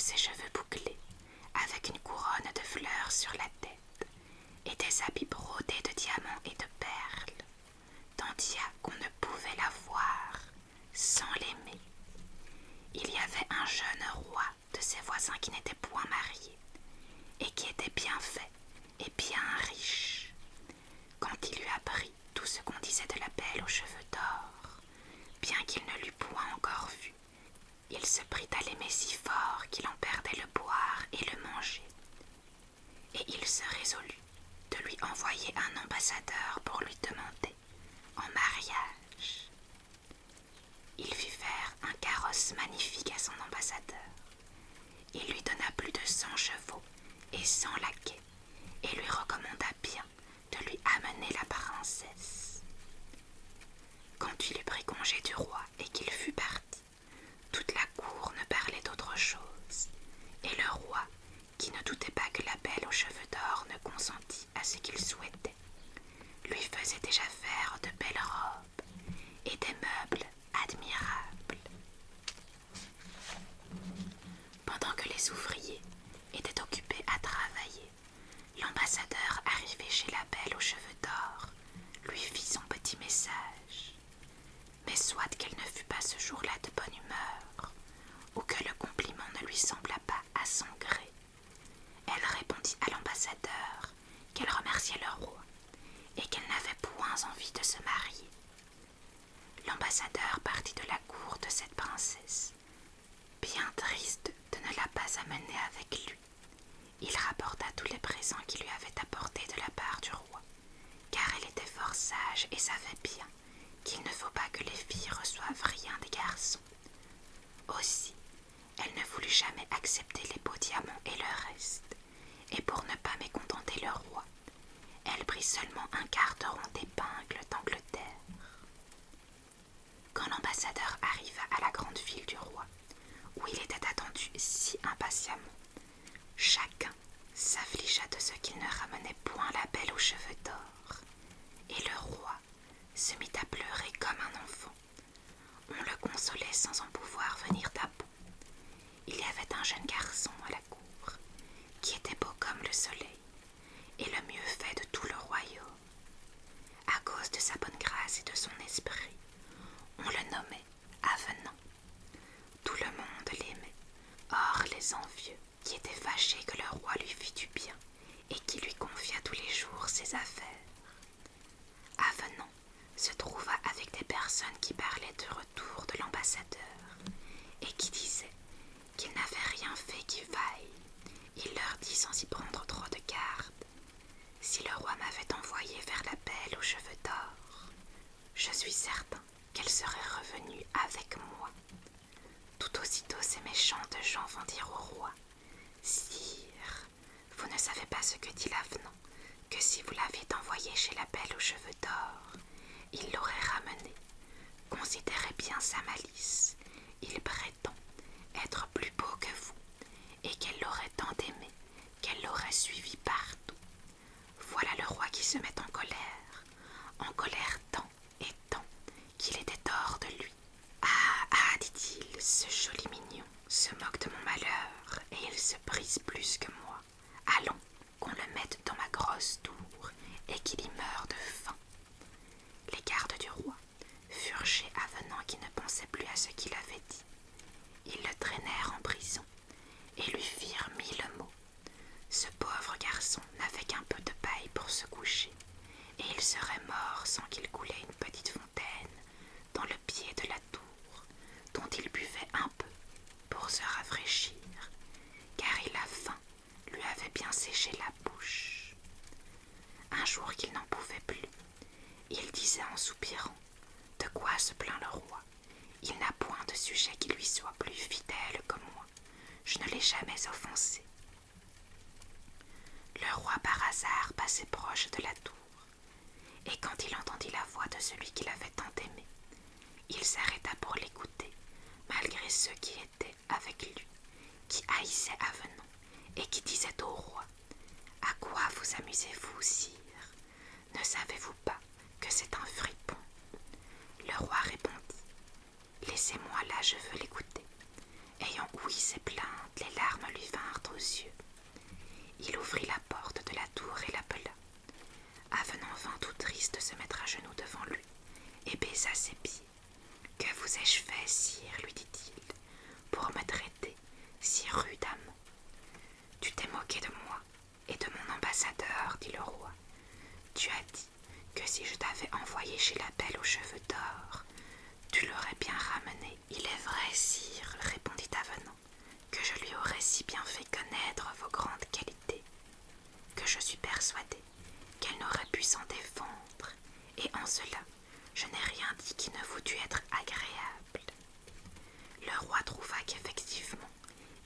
ses cheveux bouclés, avec une couronne de fleurs sur la tête, et des habits brodés de diamants et de perles, tandis qu'on ne pouvait la voir sans l'aimer. Il y avait un jeune roi de ses voisins qui n'était point marié, et qui était bien fait et bien riche. Quand il eut appris tout ce qu'on disait de la belle aux cheveux d'or, bien qu'il ne l'eût point encore vue, il se prit à l'aimer si fort qu'il en perdait le boire et le manger. Et il se résolut de lui envoyer un ambassadeur pour lui demander en mariage. Il fit faire un carrosse magnifique à son ambassadeur. Il lui donna plus de 100 chevaux et 100 laquais, et lui recommanda bien de lui amener la princesse. Quand il eut pris congé du roi et qu'il fut parti, toute la cour ne parlait d'autre chose, et le roi, qui ne doutait pas que la belle aux cheveux d'or ne consentît à ce qu'il souhaitait, lui faisait déjà faire de belles robes et des meubles admirables. Pendant que les ouvriers étaient occupés à travailler, l'ambassadeur arrivé chez la belle aux cheveux d'or lui fit son petit message. Mais soit qu'elle ne fût pas ce jour-là de bonne humeur, ou que le compliment ne lui sembla pas à son gré, elle répondit à l'ambassadeur qu'elle remerciait le roi et qu'elle n'avait point envie de se marier. L'ambassadeur partit de la cour de cette princesse, bien triste de ne la pas amener avec lui. Il rapporta tous les présents qu'il lui avait apportés de la part du roi, car elle était fort sage et savait bien qu'il ne faut pas que les filles reçoivent rien des garçons. Aussi, elle ne voulut jamais accepter les beaux diamants et le reste, et pour ne pas mécontenter le roi, elle prit seulement un quart de rond d'épingles d'Angleterre. Quand l'ambassadeur arriva à la grande ville du roi, où il était attendu si impatiemment, chacun s'affligea de ce qu'il ne ramenait point la belle aux cheveux d'or, et le roi se mit à pleurer comme un enfant. On le consolait sans en pouvoir venir d'à bout. Il y avait un jeune garçon à la cour, qui était beau comme le soleil, et le mieux fait de tout le royaume. À cause de sa bonne grâce et de son esprit, on le nommait Avenant. Tout le monde l'aimait. Or les envieux, qui étaient fâchés que le roi lui fît du bien, et qui lui confia tous les jours ses affaires. Avenant se trouva avec des personnes qui parlaient du retour de l'ambassadeur, et qui disaient qu'il n'avait rien fait qui vaille. Il leur dit sans y prendre trop de garde: si le roi m'avait envoyé vers la belle aux cheveux d'or, je suis certain qu'elle serait revenue avec moi. Tout aussitôt ces méchantes gens vont dire au roi: sire, vous ne savez pas ce que dit l'avenant, que si vous l'aviez envoyé chez la belle aux cheveux d'or, il l'aurait ramené. Considérez bien sa malice. Il prétend être plus beau que vous, et qu'elle l'aurait tant aimé qu'elle l'aurait suivi partout. Voilà le roi qui se met en colère tant et tant qu'il était hors de lui. Ah, ah, dit-il, ce joli mignon se moque de mon malheur, et il se brise plus que moi. Allons, qu'on le mette dans ma grosse tour, et qu'il y meure de faim. Les gardes du roi furent chez Avenant qui ne pensait plus à ce qu'il avait dit. Ils le traînèrent en prison, et lui firent 1000 mots. Ce pauvre garçon n'avait qu'un peu de paille pour se coucher, et il serait mort sans qu'il coulait une petite fontaine dans le pied de la tour, dont il buvait un peu pour se rafraîchir, car la faim lui avait bien séché la bouche. Un jour qu'il n'en pouvait plus, il disait en soupirant: de quoi se plaint le roi? Il n'a point de sujet qui lui soit plus fidèle que moi. Je ne l'ai jamais offensé. Le roi par hasard passait proche de la tour, et quand il entendit la voix de celui qu'il avait tant aimé, il s'arrêta pour l'écouter, malgré ceux qui étaient avec lui, qui haïssaient Avenant, et qui disaient au roi: à quoi vous amusez-vous, sire? Ne savez-vous pas que c'est un fripon? Le roi répondit: laissez-moi là, je veux l'écouter. Ayant ouï ses plaintes, les larmes lui vinrent aux yeux. Il ouvrit la porte de la tour et l'appela. Avenant vint tout triste se mettre à genoux devant lui et baisa ses pieds. « Que vous ai-je fait, sire, lui dit-il, pour me traiter si rudemment? Tu t'es moqué de moi et de mon ambassadeur, dit le roi. Tu as dit que si je t'avais envoyé chez la belle aux cheveux d'or, tu l'aurais bien ramené. Il est vrai, sire, répondit Avenant, que je lui aurais si bien fait connaître vos grandes qualités, que je suis persuadée qu'elle n'aurait pu s'en défendre, et en cela, je n'ai rien dit qui ne vous dût être agréable. Le roi trouva qu'effectivement,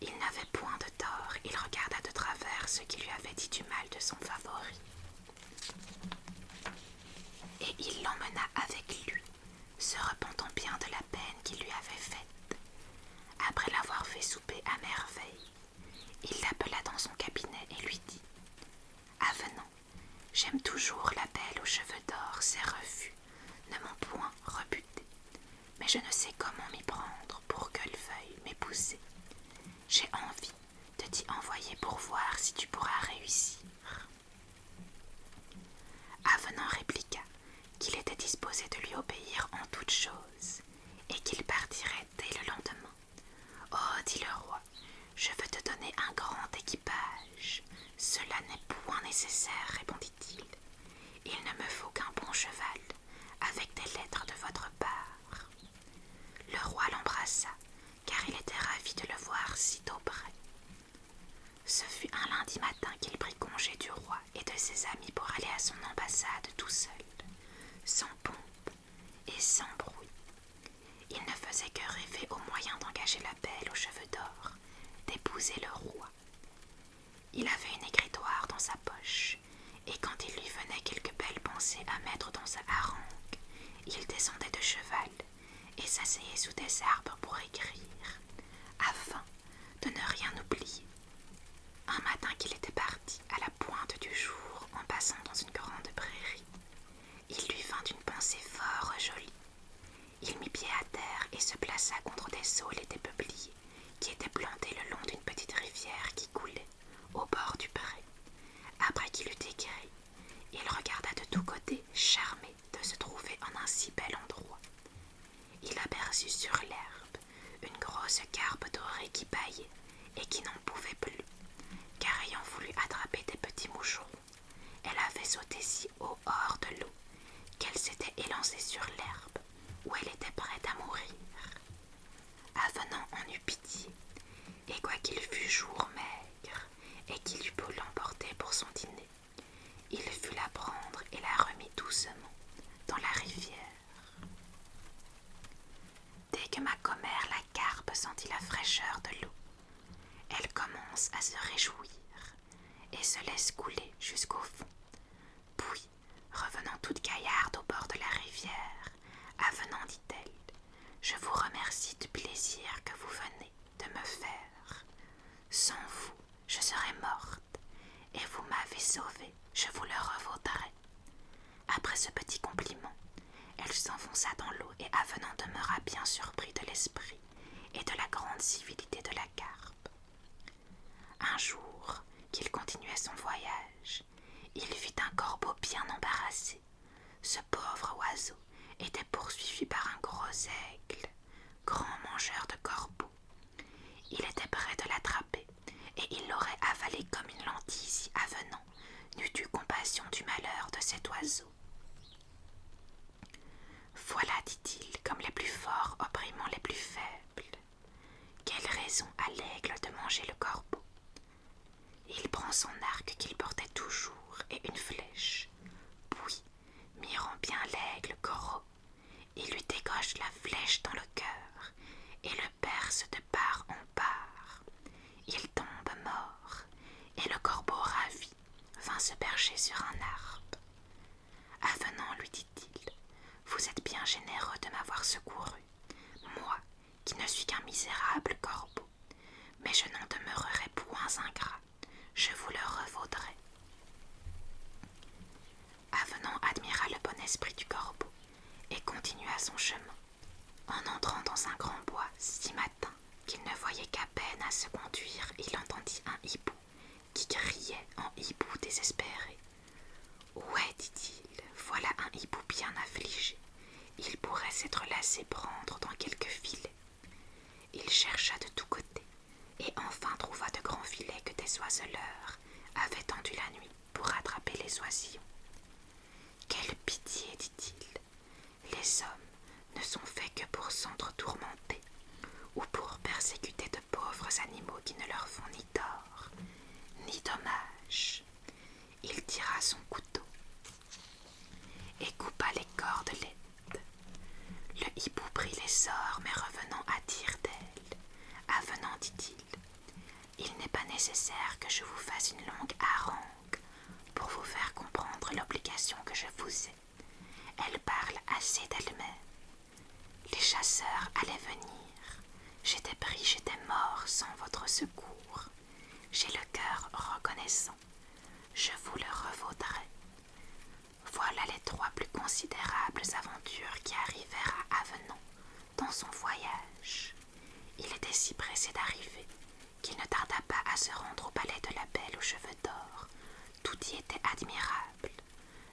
il n'avait point de tort. Il regarda de travers ceux qui lui avaient dit du mal de son favori. Et il l'emmena avec lui, se repentant bien de la peine qu'il lui avait faite. Après l'avoir fait souper à merveille, il l'appela dans son cabinet et lui dit « Avenant, j'aime toujours la belle aux cheveux d'or, ses refus ne m'ont point rebuté, mais je ne sais comment m'y prendre pour qu'elle veuille m'épouser. J'ai envie de t'y envoyer pour voir si tu pourras réussir. » Avenant répliqua qu'il était disposé de lui obéir en toutes choses et qu'il partirait dès le lendemain. « Oh, dit le roi, je veux te donner un grand équipage. Cela n'est point nécessaire, répondit-il. Il ne me faut qu'un bon cheval, avec des lettres de votre part. » Le roi l'embrassa, car il était ravi de le voir si tôt près. Ce fut un lundi matin qu'il prit congé du roi et de ses amis pour aller à son ambassade tout seul, sans pompe et sans bruit. Il ne faisait que rêver au moyen d'engager la belle aux cheveux d'or, d'épouser le roi. Il avait une écritoire dans sa poche, et quand il lui venait quelque belle pensée à mettre dans sa harangue, il descendait de cheval et s'asseyait sous des arbres pour écrire, afin de ne rien oublier. Un matin qu'il était parti à la pointe du jour en passant dans une grande prairie, il lui vint une pensée fort jolie. Il mit pied à terre et se plaça contre des saules et des peupliers qui étaient plantés le long d'une petite rivière qui coulait au bord du pré. Après qu'il eut écrit, il regarda de tous côtés, charmé de se trouver en un si bel endroit. Il aperçut sur l'herbe une grosse carpe dorée qui bâillait et qui n'en pouvait plus, car ayant voulu attraper des petits moucherons, elle avait sauté si haut hors de l'eau qu'elle s'était élancée sur l'herbe où elle était prête à mourir. Avenant en eut pitié, et quoiqu'il fût jour maigre et qu'il eût beau l'emporter pour son dîner, il fut la prendre et la remit doucement dans la rivière. Dès que ma commère la carpe sentit la fraîcheur de l'eau, elle commence à se réjouir et se laisse couler jusqu'au fond. Puis, revenant toute gaillarde au bord de la rivière, Avenant, dit-elle, « Je vous remercie du plaisir que vous venez de me faire. Sans vous, je serais morte, et vous m'avez sauvée, je vous le revaudrai. » Après ce petit compliment, elle s'enfonça dans l'eau et Avenant demeura bien surpris de l'esprit et de la grande civilité de la carpe. Un jour qu'il continuait son voyage, il vit un corbeau bien embarrassé. Ce pauvre oiseau était poursuivi par un gros aigle, grand mangeur de corbeaux. Il était prêt de l'attraper, et il l'aurait avalé comme une lentille si Avenant n'eût eu compassion du malheur de cet oiseau. « Voilà, dit-il, comme les plus forts opprimant les plus faibles. Quelle raison a l'aigle de manger le corbeau? » Il prend son arc qu'il portait toujours et une flèche, puis, mirant bien l'aigle gros, il lui décoche la flèche dans le cœur et le perce de part en part. Il tombe mort, et le corbeau ravi vint se percher sur un arbre. « Avenant, lui dit-il, vous êtes bien généreux de m'avoir secouru, moi qui ne suis qu'un misérable corbeau, mais je n'en demeurerai point ingrat, je vous le revaudrai. » Avenant admira le bon esprit du corbeau et continua son chemin. En entrant dans un grand bois si matin, qu'il ne voyait qu'à peine à se conduire, il entendit un hibou qui criait en hibou désespéré. « Ouais, dit-il, voilà un hibou bien affligé. Il pourrait s'être laissé prendre dans quelques filets. » Il chercha de tous côtés, et enfin trouva de grands filets que des oiseleurs avaient tendus la nuit pour attraper les oisillons. « Quelle pitié, dit-il, les hommes ne sont faits que pour s'entre-tourmenter, ou pour persécuter de pauvres animaux qui ne leur font ni tort, ni dommage. » Il tira son couteau et coupa les cordes laides. Le hibou prit l'essor, mais revenant à tire-d'aile. « Avenant, dit-il, il n'est pas nécessaire que je vous fasse une longue harangue pour vous faire comprendre l'obligation que je vous ai. Elle parle assez d'elle-même. Les chasseurs allaient venir. J'étais pris, j'étais mort sans votre secours. J'ai le cœur reconnaissant. Je vous le revaudrai. Voilà les 3 plus considérables aventures qui arrivèrent à Avenant dans son voyage. Il était si pressé d'arriver qu'il ne tarda pas à se rendre au palais de la Belle aux cheveux d'or. Tout y était admirable.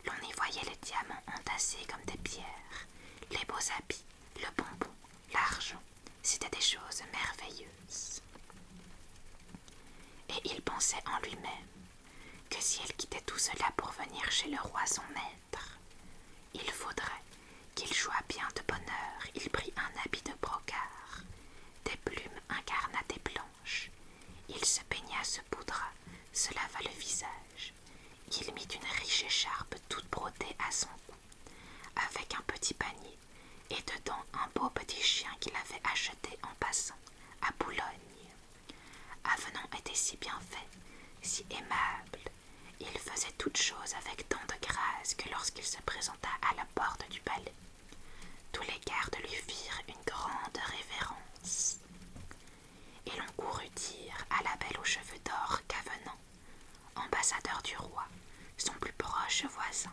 L'on y voyait les diamants entassés comme des pierres, les beaux habits, le bonbon, l'argent. C'étaient des choses merveilleuses. Et il pensait en lui-même que si elle quittait tout cela pour venir chez le roi son maître, il faudrait qu'il jouât bien de bonne heure. Il prit un habit de brocart, des plumes incarnatées blanches. Il se peigna, se poudra, se lava le visage. Il mit une riche écharpe toute brodée à son cou, avec un petit panier, et dedans un beau petit chien qu'il avait acheté en passant à Boulogne. Avenant était si bien fait, si aimable. Il faisait toutes choses avec tant de grâce que lorsqu'il se présenta à la porte du palais, tous les gardes lui firent une grande révérence. Et l'on courut dire à la Belle aux cheveux d'or qu'Avenant, ambassadeur du roi, son plus proche voisin,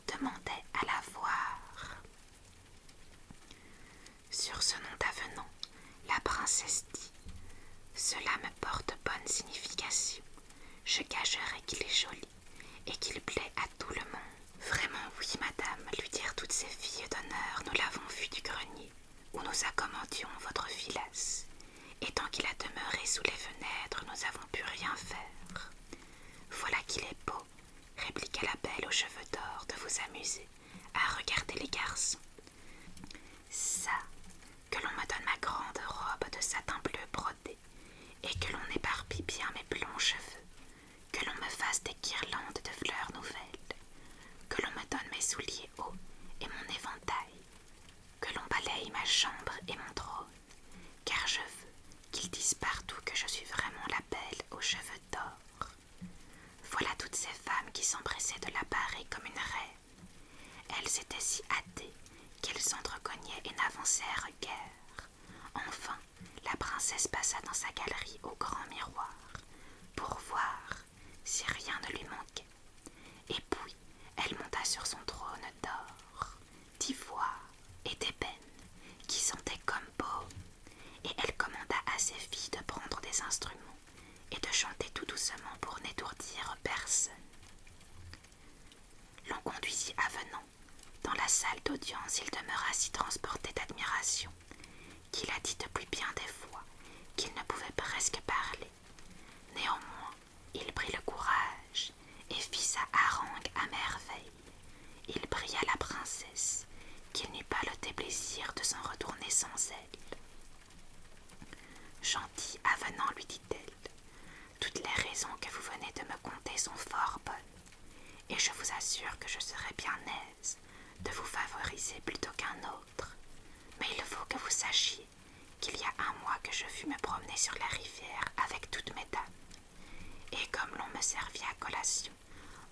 demandait à la voir. Sur ce nom d'Avenant, la princesse dit « Cela me porte bonne signification. Je gagerai qu'il est joli et qu'il plaît à tout le monde. » « Vraiment oui, madame, lui dirent toutes ces filles d'honneur, nous l'avons vu du grenier, où nous accommodions votre filasse, et tant qu'il a demeuré sous les fenêtres, nous avons pu rien faire. Voilà qu'il est beau, répliqua la Belle aux cheveux d'or, de vous amuser à regarder les garçons. Ça, que l'on me donne ma grande robe de satin bleu brodé, et que l'on éparpille bien mes blonds cheveux, que l'on me fasse des guirlandes de fleurs nouvelles, que l'on me donne mes souliers hauts et mon éventail, que l'on balaye ma chambre et mon trône, car je veux qu'ils disent partout que je suis vraiment la Belle aux cheveux d'or. Voilà toutes ces femmes qui s'empressaient de la parer comme une reine. Elles étaient si hâtées qu'elles s'entrecognaient et n'avancèrent guère. Enfin, la princesse passa dans sa galerie au grand miroir pour voir si rien ne lui manquait. Et puis, elle monta sur son trône d'or, d'ivoire et d'ébène, qui sentait comme baume, et elle commanda à ses filles de prendre des instruments et de chanter tout doucement pour n'étourdir personne. L'on conduisit Avenant dans la salle d'audience. Il demeura si transporté d'admiration qu'il a dit depuis bien des fois qu'il ne pouvait presque parler. Néanmoins, il prit le courage et fit sa harangue à merveille. Il pria la princesse qu'il n'eût pas le déplaisir de s'en retourner sans elle. « Gentil Avenant, lui dit-elle, toutes les raisons que vous venez de me conter sont fort bonnes, et je vous assure que je serai bien aise de vous favoriser plutôt qu'un autre. Mais il faut que vous sachiez qu'il y a un mois que je fus me promener sur la rivière avec toutes mes dames, et comme l'on me servit à collation,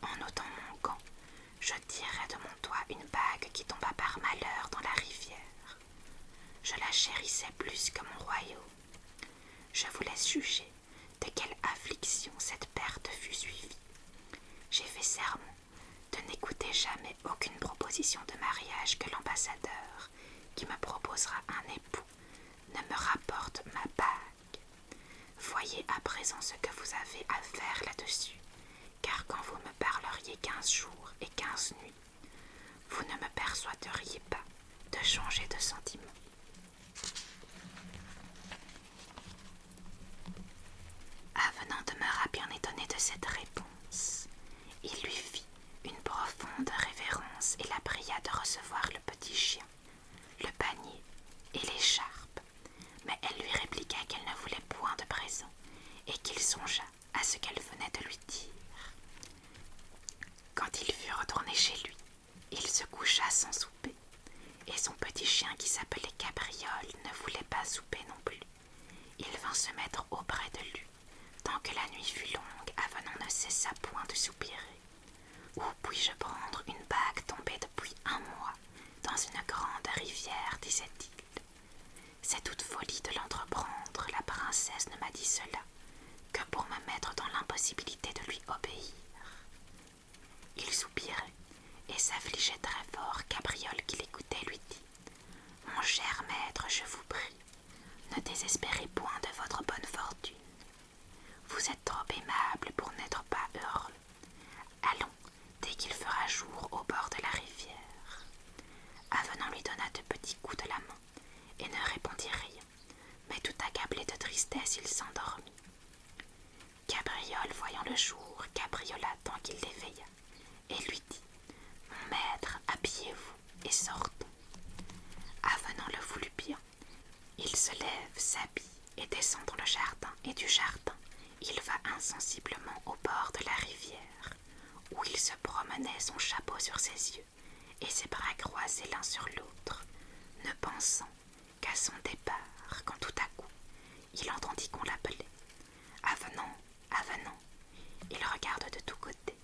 en ôtant mon gant, je tirai de mon doigt une bague qui tomba par malheur dans la rivière. Je la chérissais plus que mon royaume. Je vous laisse juger de quelle affliction cette perte fut suivie. J'ai fait serment de n'écouter jamais aucune proposition de mariage que l'ambassadeur, qui me proposera un époux, ne me rapporte ma bague. présent ce que vous avez à faire là-dessus, car quand vous me parleriez 15 jours et 15 nuits, vous ne me persuaderiez pas de changer de sentiment. » Avenant demeura bien étonné de cette réponse. Il lui fit une profonde révérence et la pria de recevoir le petit chien, le panier et l'écharpe, mais elle lui répliqua qu'elle ne voulait point de présent et qu'il songeât à ce qu'elle venait de lui dire. Quand il fut retourné chez lui, il se coucha sans souper, et son petit chien qui s'appelait Cabriole ne voulait pas souper non plus. Il vint se mettre auprès de lui, tant que la nuit fut longue, Avenant ne cessa point de soupirer. « Où puis-je prendre une bague tombée depuis un mois dans une grande rivière ?» disait-il. « C'est toute folie de l'entreprendre, la princesse ne m'a dit cela que pour me mettre dans l'impossibilité de lui obéir. » Il soupirait et s'affligeait très fort. Cabriole, qui l'écoutait, lui dit: « Mon cher maître, je vous prie, ne désespérez point de votre bonne fortune. Vous êtes trop aimable pour n'être pas heureux. Allons, dès qu'il fera jour, au bord de la rivière. » Avenant lui donna de petits coups de la main et ne répondit rien, mais tout accablé de tristesse, il s'endormit. Cabriole, voyant le jour, cabriola tant qu'il l'éveilla et lui dit: « Mon maître, habillez-vous et sortons. » Avenant le voulut bien. Il se lève, s'habille et descend dans le jardin, et du jardin, il va insensiblement au bord de la rivière, où il se promenait, son chapeau sur ses yeux et ses bras croisés l'un sur l'autre, ne pensant qu'à son départ, quand tout à coup, il entendit qu'on l'appelait. « Avenant, Avenant !» Il regarde de tous côtés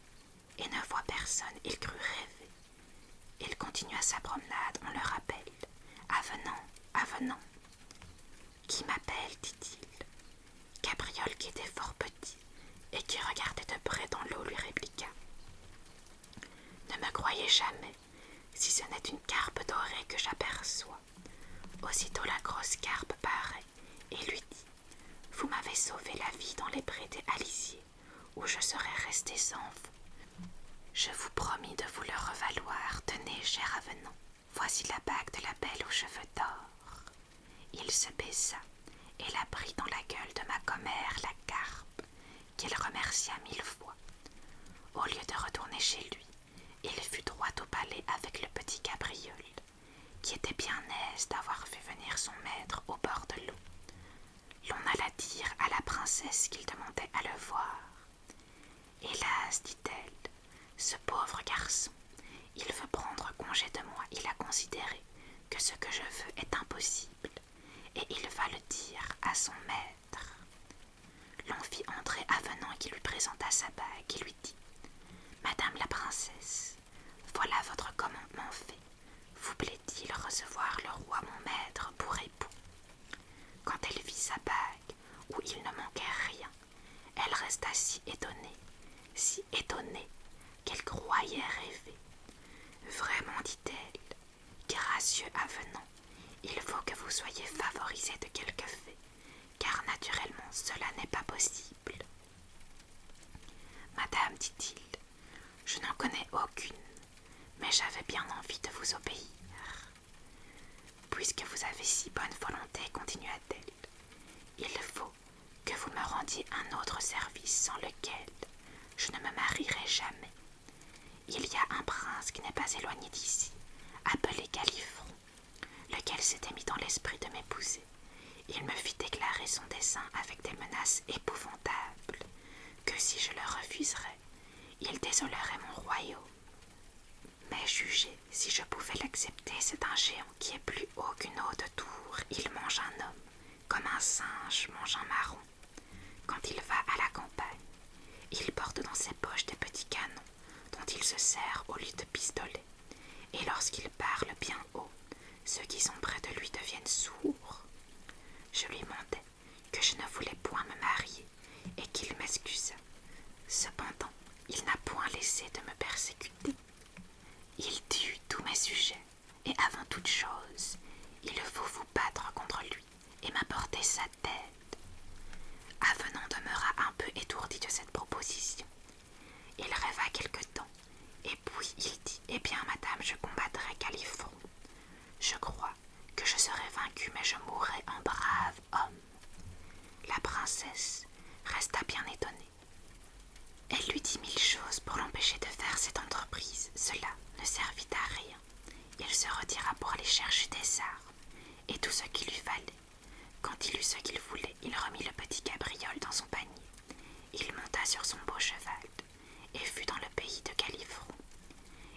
et ne voit personne, il crut rêver. Il continua sa promenade, on le rappelle. « Avenant, Avenant !» « Qui m'appelle ?» dit-il. Cabriole, qui était fort petit et qui regardait de près dans l'eau, lui répliqua: « Ne me croyez jamais, si ce n'est une carpe dorée que j'aperçois. » Aussitôt la grosse carpe paraît et lui dit: « Vous m'avez sauvé la vie dans les prés des Alisiers, où je serais resté sans vous. Je vous promis de vous le revaloir. Tenez, cher Avenant, voici la bague de la belle aux cheveux d'or. » Il se baissa et la prit dans la gueule de ma commère, la carpe, qu'il remercia 1000 fois. Au lieu de retourner chez lui, il fut droit au palais avec le petit Cabriole, qui était bien aise d'avoir fait venir son maître au bord de l'eau. L'on alla dire à la princesse qu'il demandait à le voir. « Hélas, dit-elle, ce pauvre garçon, il veut prendre congé de moi. Il a considéré que ce que je veux est impossible, et il va le dire à son maître. » L'on fit entrer Avenant, qui lui présenta sa bague et lui dit: « Madame la princesse, voilà votre commandement fait. Vous plaît-il recevoir le roi mon maître pour époux ?» Quand elle vit sa bague, où il ne manquait rien, elle resta si étonnée qu'elle croyait rêver. « Vraiment, dit-elle, gracieux Avenant, il faut que vous soyez favorisé de quelque fait, car naturellement cela n'est pas possible. »« Madame, dit-il, je n'en connais aucune, mais j'avais bien envie de vous obéir. »« Puisque vous avez si bonne volonté, continua-t-elle, il faut que vous me rendiez un autre service sans lequel je ne me marierai jamais. Il y a un prince qui n'est pas éloigné d'ici, appelé Galifron, lequel s'était mis dans l'esprit de m'épouser. Il me fit déclarer son dessein avec des menaces épouvantables, que si je le refuserais, il désolerait mon royaume. Mais jugez, si je pouvais l'accepter, c'est un géant qui est plus haut qu'une eau de tour. Il mange un homme, comme un singe mange un marron. Quand il va à la campagne, il porte dans ses poches des petits canons, dont il se sert au lieu de pistolets. Et lorsqu'il parle bien haut, ceux qui sont près de lui deviennent sourds. Je lui mandai que je ne voulais point me marier et qu'il m'excusa. Cependant, il n'a point laissé de me persécuter. Il tue tous mes sujets, et avant toute chose, il faut vous battre contre lui et m'apporter sa tête. » Avenant demeura vaincu, mais je mourrai en brave homme. » La princesse resta bien étonnée. Elle lui dit 1000 choses pour l'empêcher de faire cette entreprise. Cela ne servit à rien. Il se retira pour aller chercher des armes et tout ce qu'il lui fallait. Quand il eut ce qu'il voulait, il remit le petit cabriole dans son panier. Il monta sur son beau cheval et fut dans le pays de Galifron.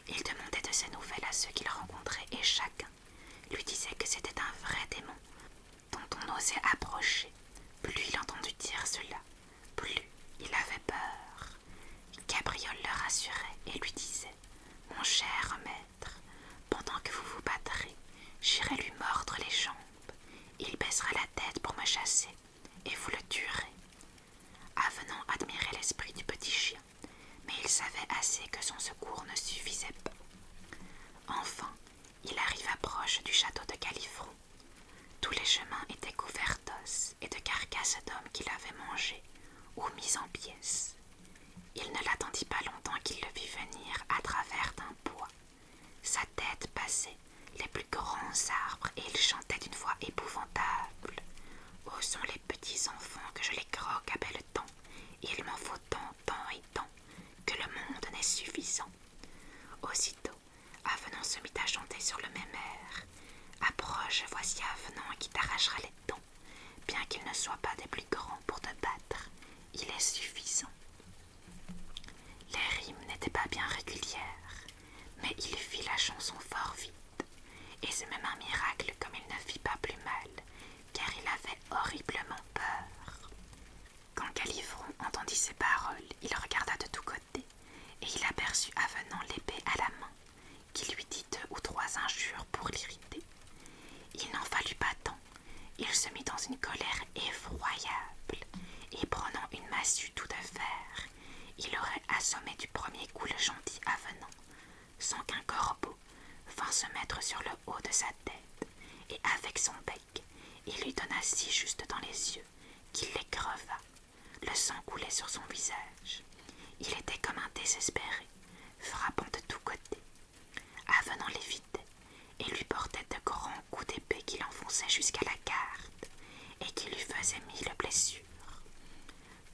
Il demandait de ses nouvelles à ceux qu'il rencontrait et chacun lui disait que c'était un vrai démon dont on n'osait approcher. Plus il entendit dire cela, plus il avait peur. Cabriole le rassurait et lui disait « Mon cher maître, pendant que vous vous battrez, j'irai lui mordre les jambes. Il baissera la tête pour me chasser et vous le tuerez. » Avenant admirait l'esprit du petit chien, mais il savait assez que son secours ne suffisait pas. Enfin, il arriva proche du château de Galifron. Tous les chemins étaient couverts d'os et de carcasses d'hommes qu'il avait mangés ou mis en pièces. Il ne l'attendit pas longtemps qu'il le vit venir à travers d'un bois. Sa tête passait les plus grands arbres et il chantait d'une voix épouvantable. « Où sont les petits enfants que je les croque à belle temps? Il m'en faut tant et tant, que le monde n'est suffisant. » Aussitôt, Avenant se mit à chanter sur le même air. « Approche, voici Avenant qui t'arrachera les dents. Bien qu'il ne soit pas des plus grands pour te battre, il est suffisant. » Les rimes n'étaient pas bien régulières, mais il fit la chanson fort vite. Et c'est même un miracle comme il ne fit pas plus mal, car il avait horriblement peur. Quand Galifron entendit ces paroles, il regarda de tous côtés, et il aperçut Avenant l'épée à la main, qui lui dit 2 ou 3 injures pour l'irriter. Il n'en fallut pas tant, il se mit dans une colère effroyable, et prenant une massue tout de fer, il aurait assommé du premier coup le gentil Avenant, sans qu'un corbeau vint se mettre sur le haut de sa tête, et avec son bec, il lui donna si juste dans les yeux qu'il les creva. Le sang coulait sur son visage. Il était comme un désespéré, frappant de tous côtés. Avenant l'évitait et lui portait de grands coups d'épée qu'il enfonçait jusqu'à la garde et qui lui faisaient 1000 blessures.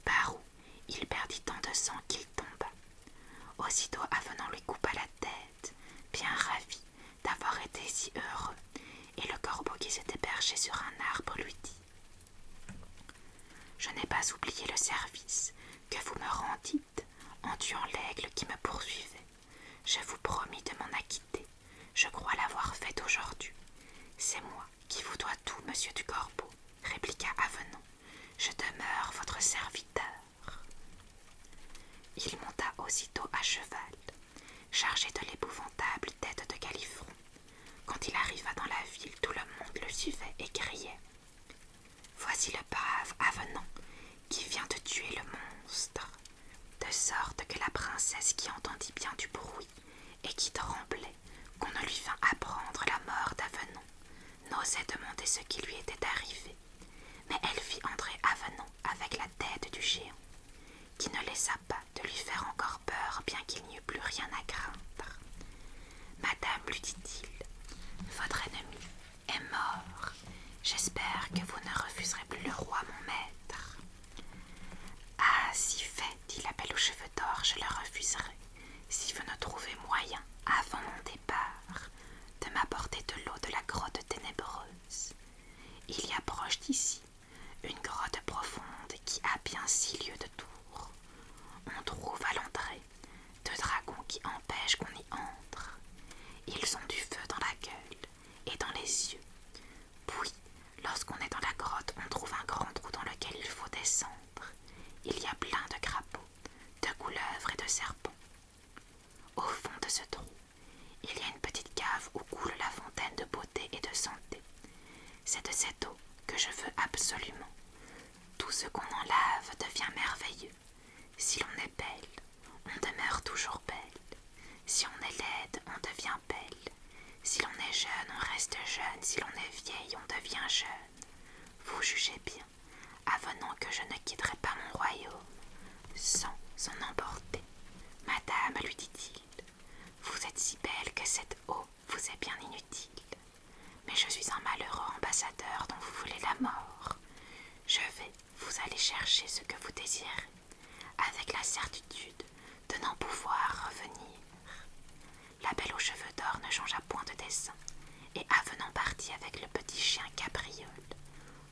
Par où il perdit tant de sang qu'il tomba. Aussitôt Avenant lui coupa la tête, bien ravi d'avoir été si heureux, et le corbeau qui s'était perché sur un arbre lui dit « Je n'ai pas oublié le service que vous me rendîtes en tuant l'aigle qui me poursuivait. Je vous promis de m'en acquitter. Je crois l'avoir fait aujourd'hui. C'est moi qui vous dois tout, monsieur du Corbeau, répliqua Avenant. Je demeure votre serviteur. » Il monta aussitôt à cheval, chargé de l'épouvantable tête de Galifron. Quand il arriva dans la ville, tout le monde le suivait et criait « Voici le brave Avenant qui vient de tuer le monstre !» De sorte que la princesse, qui entendit bien du bruit et qui tremblait qu'on ne lui vînt apprendre la mort d'Avenant, n'osait demander ce qui lui était arrivé, mais elle vit entrer Avenant avec la tête du géant, qui ne laissa pas de lui faire encore peur, bien qu'il n'y eût plus rien à craindre. « Madame, lui dit-il, votre ennemi est mort. J'espère que vous ne refuserez plus le roi, mon maître. » « Ah, si fait, dit la belle aux cheveux d'or, je le refuserai, si vous ne trouvez moyen, avant mon départ, de m'apporter de l'eau de la grotte ténébreuse. Il y a proche d'ici une grotte profonde qui a bien 6 lieues de tour. On trouve à l'entrée 2 dragons qui empêchent qu'on y entre. Ils ont du feu dans la gueule et dans les yeux. Puis, lorsqu'on est dans la grotte, on trouve un grand trou dans lequel il faut descendre. Il y a plein de crapauds, de couleuvres et de serpents. Au fond de ce trou, il y a une petite cave où coule la fontaine de beauté et de santé. C'est de cette eau que je veux absolument. Tout ce qu'on en lave devient merveilleux. Si l'on est belle, on demeure toujours belle. Si on est laide, on devient belle. Si l'on est jeune, on reste jeune. Si l'on est vieille, on devient jeune. Vous jugez bien, avenant que je ne quitterai pas mon royaume sans s'en emporter. Madame, lui dit-il, vous êtes si belle que cette eau vous est bien inutile. Mais je suis un malheureux ambassadeur chercher ce que vous désirez, avec la certitude de n'en pouvoir revenir. La Belle aux cheveux d'or ne changea point de dessein, et Avenant partit avec le petit chien Cabriole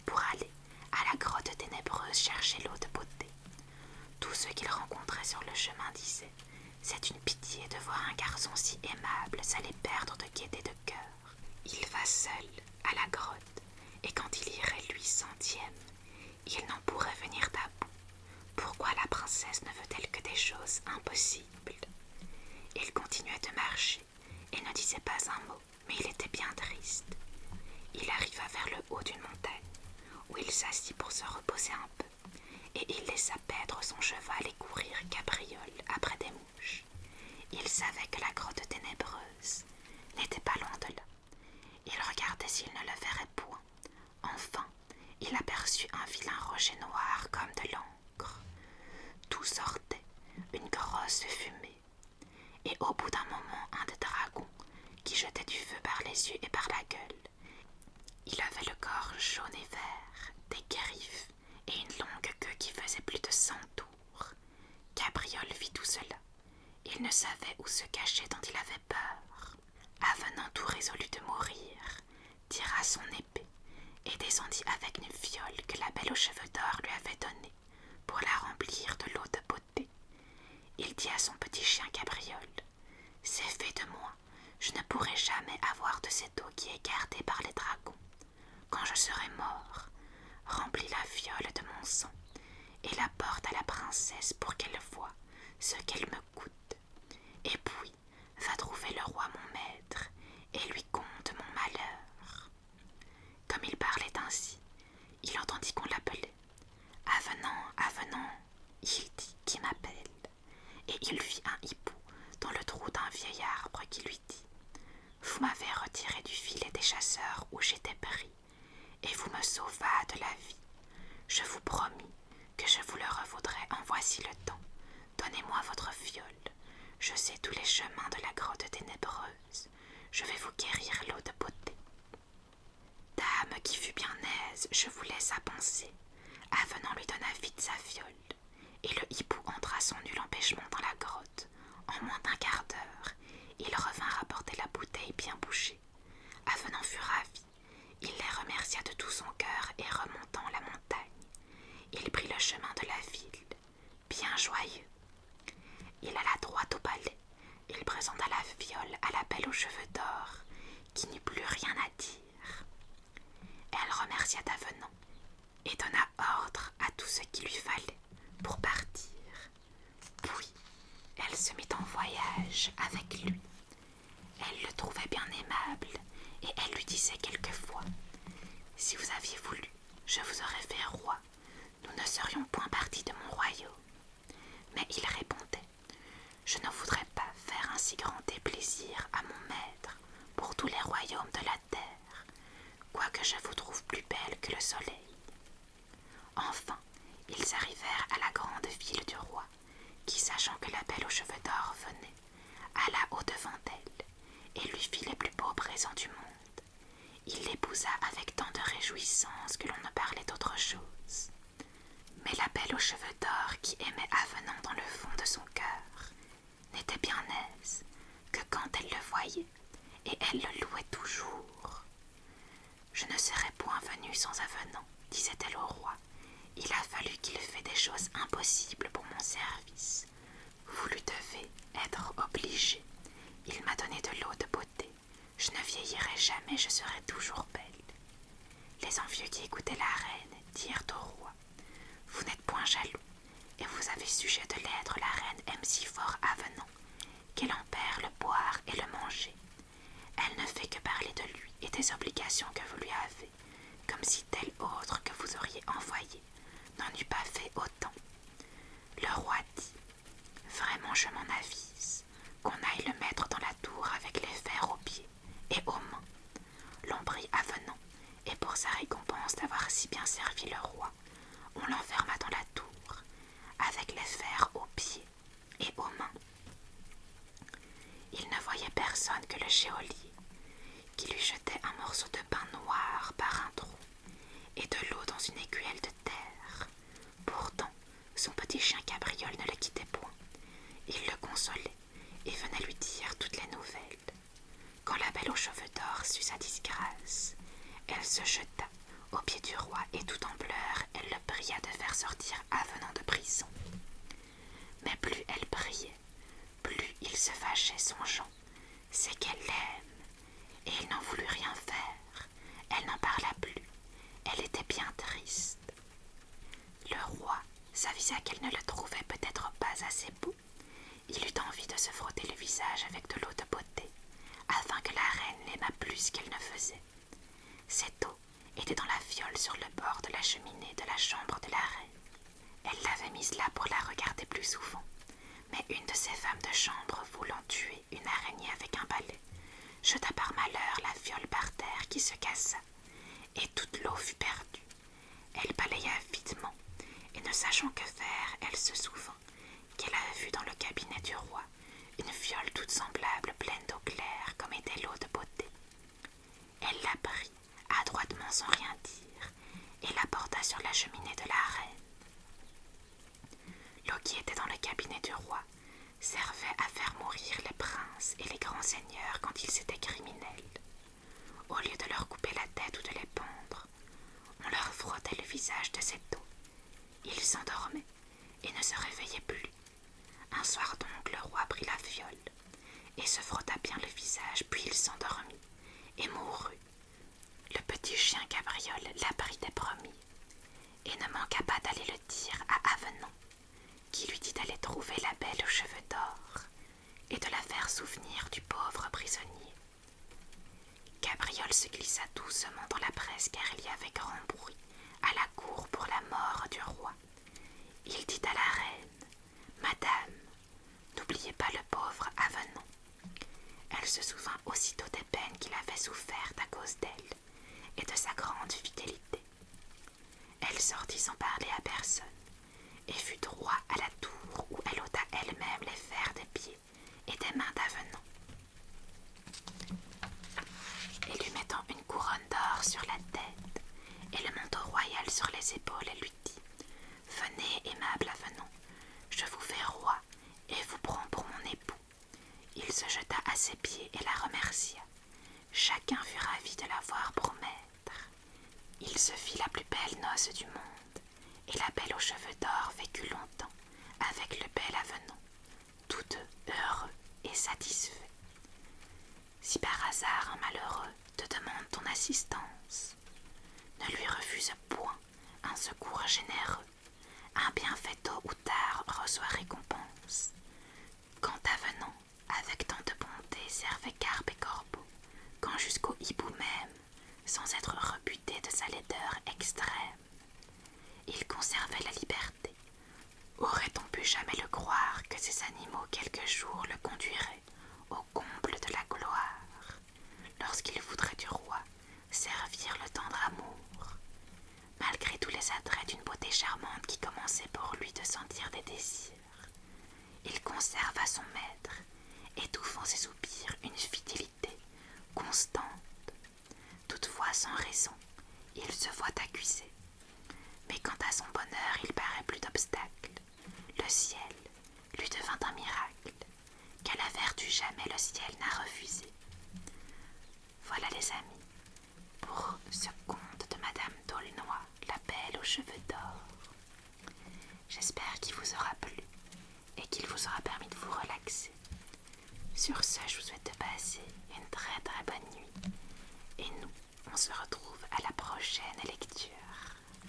pour aller à la grotte ténébreuse chercher l'eau de beauté. Tous ceux qu'il rencontrait sur le chemin disaient « C'est une pitié de voir un garçon si aimable s'aller perdre de gaieté de cœur. Il va seul à la grotte, et quand il irait lui centième, il n'en pourrait venir à bout. Pourquoi la princesse ne veut-elle que des choses impossibles ?» Il continuait de marcher et ne disait pas un mot, mais il était bien triste. Il arriva vers le haut d'une montagne, où il s'assit pour se reposer un peu, et il laissa paître son cheval et courir cabriole après des mouches. Il savait que la grotte ténébreuse n'était pas loin de là. Il regardait s'il ne le verrait point. Enfin, il aperçut un vilain rocher noir comme de l'encre. D'où sortait une grosse fumée. Et au bout d'un moment, un des dragons qui jetait du feu par les yeux et par la gueule. Il avait le corps jaune et vert, des griffes et une longue queue qui faisait plus de 100 tours. Cabriole vit tout cela. Il ne savait où se cacher tant il avait peur. Avenant tout résolu de mourir, tira son épée et descendit avec une fiole que la Belle aux cheveux d'or lui avait donnée pour la remplir de l'eau de beauté. Il dit à son petit chien Cabriole « C'est fait de moi, je ne pourrai jamais avoir de cette eau qui est gardée par les dragons. Quand je serai mort, remplis la fiole de mon sang et la porte à la princesse pour qu'elle voie ce qu'elle me coûte. Et puis, va trouver le roi mon maître et lui conte mon malheur. » Comme il parlait ainsi, il entendit qu'on l'appelait. « Avenant, Avenant, il dit qui m'appelle. » Et il vit un hibou dans le trou d'un vieil arbre qui lui dit « Vous m'avez retiré du filet des chasseurs où j'étais pris, et vous me sauvâtes de la vie. Je vous promis que je vous le revaudrai en voici le temps. Donnez-moi votre fiole. Je sais tous les chemins de la grotte ténébreuse. Je vais vous guérir l'eau de beauté. » Dame qui fut bien aise, je vous laisse à penser. Avenant lui donna vite sa fiole, et le hibou entra sans nul empêchement dans la grotte. En moins d'1 quart d'heure, il revint rapporter la bouteille bien bouchée. Avenant fut ravi. Il les remercia de tout son cœur et remontant la montagne, il prit le chemin de la ville, bien joyeux. Il alla droit au palais. Il présenta la fiole à la Belle aux cheveux d'or, qui n'eut plus rien à dire. Elle remercia Avenant et donna ordre à tout ce qu'il lui fallait pour partir. Puis, elle se mit en voyage avec lui. Elle le trouvait bien aimable et elle lui disait quelquefois « Si vous aviez voulu, je vous aurais fait roi. Nous ne serions point partis de mon royaume. » Mais il répondait « Je ne voudrais pas faire un si grand déplaisir à mon maître pour tous les royaumes de la terre, quoique je vous trouve plus belle que le soleil. » Enfin, ils arrivèrent à la grande ville du roi, qui, sachant que la Belle aux cheveux d'or venait, alla au-devant d'elle et lui fit les plus beaux présents du monde. Il l'épousa avec tant de réjouissance que l'on ne parlait d'autre chose. Mais la Belle aux cheveux d'or, qui aimait Avenant dans le fond de son cœur, n'était bien aise que quand elle le voyait, et elle le louait toujours. « Je ne serais point venue sans Avenant, disait-elle au roi. Il a fallu qu'il fait des choses impossibles pour mon service. Vous lui devez être obligé. Il m'a donné de l'eau de beauté. Je ne vieillirai jamais, je serai toujours belle. » Les envieux qui écoutaient la reine dirent au roi « Vous n'êtes point jaloux, et vous avez sujet de l'être, la reine aime si fort Avenant qu'elle en perd le boire et le manger. Elle ne fait que parler de lui et des obligations que vous lui avez, comme si tel autre que vous auriez envoyé n'en eût pas fait autant. » Le roi dit « Vraiment je m'en avise, qu'on aille le mettre dans la tour avec les fers aux pieds et aux mains. » L'on prit Avenant, et pour sa récompense d'avoir si bien servi le roi, on l'enferma dans la tour, avec les fers aux pieds et aux mains. Il ne voyait personne que le geôlier, qui lui jetait un morceau de pain noir par un trou et de l'eau dans une écuelle de terre. Pourtant, Son petit chien Cabriole ne le quittait point. Il le consolait et venait lui dire toutes les nouvelles. Quand la belle aux cheveux d'or sut sa disgrâce, elle se jeta aux pieds du roi et tout en pleurs, elle le pria de faire sortir Avenant de prison. Mais plus elle priait, plus il se fâchait songeant. C'est qu'elle l'aime, et il n'en voulut rien faire. Elle n'en parla plus, elle était bien triste. Le roi s'avisa qu'elle ne le trouvait peut-être pas assez beau. Il eut envie de se frotter le visage avec de l'eau de beauté, afin que la reine l'aimât plus qu'elle ne faisait. Cette eau était dans la fiole sur le bord de la cheminée de la chambre de la reine. Elle l'avait mise là pour la regarder plus souvent, mais une de ses femmes de chambre, voulant tuer une araignée avec un balai, jeta par malheur la fiole par terre qui se cassa, et toute l'eau fut perdue. Elle balaya vitement, et ne sachant que faire, elle se souvint qu'elle avait vu dans le cabinet du roi une fiole toute semblable, pleine d'eau claire, comme était l'eau de beauté. Elle la prit adroitement sans rien dire, et la porta sur la cheminée de la reine. L'eau qui était dans le cabinet du roi servait à faire mourir les princes et les grands seigneurs quand ils étaient criminels. Au lieu de leur couper la tête ou de les pendre, on leur frottait le visage de cette eau. Ils s'endormaient et ne se réveillaient plus. Un soir donc, le roi prit la fiole et se frotta bien le visage, puis il s'endormit et mourut. Le petit chien Cabriole l'apprit des premiers et ne manqua pas d'aller le dire à Avenant, qui lui dit d'aller trouver la belle aux cheveux d'or et de la faire souvenir du pauvre prisonnier. Cabriole se glissa doucement dans la presse car il y avait grand bruit à la cour pour la mort du roi. Il dit à la reine: « Madame, n'oubliez pas le pauvre Avenant. » Elle se souvint aussitôt des peines qu'il avait souffertes à cause d'elle et de sa grande fidélité. Elle sortit sans parler à personne et fut droit à la tour où elle ôta elle-même les fers des pieds et des mains d'Avenant. Et lui mettant une couronne d'or sur la tête et le manteau royal sur les épaules, elle lui dit: « Venez, aimable Avenant, je vous fais roi et vous prends pour mon époux. » Il se jeta à ses pieds et la remercia. Chacun fut ravi de la voir pour maître. Il se fit la plus belle noce du monde, et la belle aux cheveux d'or vécut longtemps avec le bel Avenant, tous deux heureux et satisfaits. Si par hasard un malheureux te demande ton assistance, ne lui refuse point un secours généreux. Un bienfait tôt ou tard reçoit récompense. Quand Avenant, avec tant de bonté, servait carpe et corbeau, quand jusqu'au hibou même, sans être rebuté de sa laideur extrême, il conservait la liberté. Aurait-on pu jamais le croire que ces animaux quelques jours le conduiraient au comble de la gloire, lorsqu'il voudrait du roi servir le tendre amour, malgré tous les attraits d'une beauté charmante qui commençait pour lui de sentir des désirs. Il conserve à son maître, étouffant ses soupirs, une fidélité constante. Toutefois, sans raison, il se voit accusé. Mais quant à son bonheur, il paraît plus d'obstacles. Le ciel lui devint un miracle, qu'à la vertu jamais le ciel n'a refusé. Voilà les amis, pour ce conte.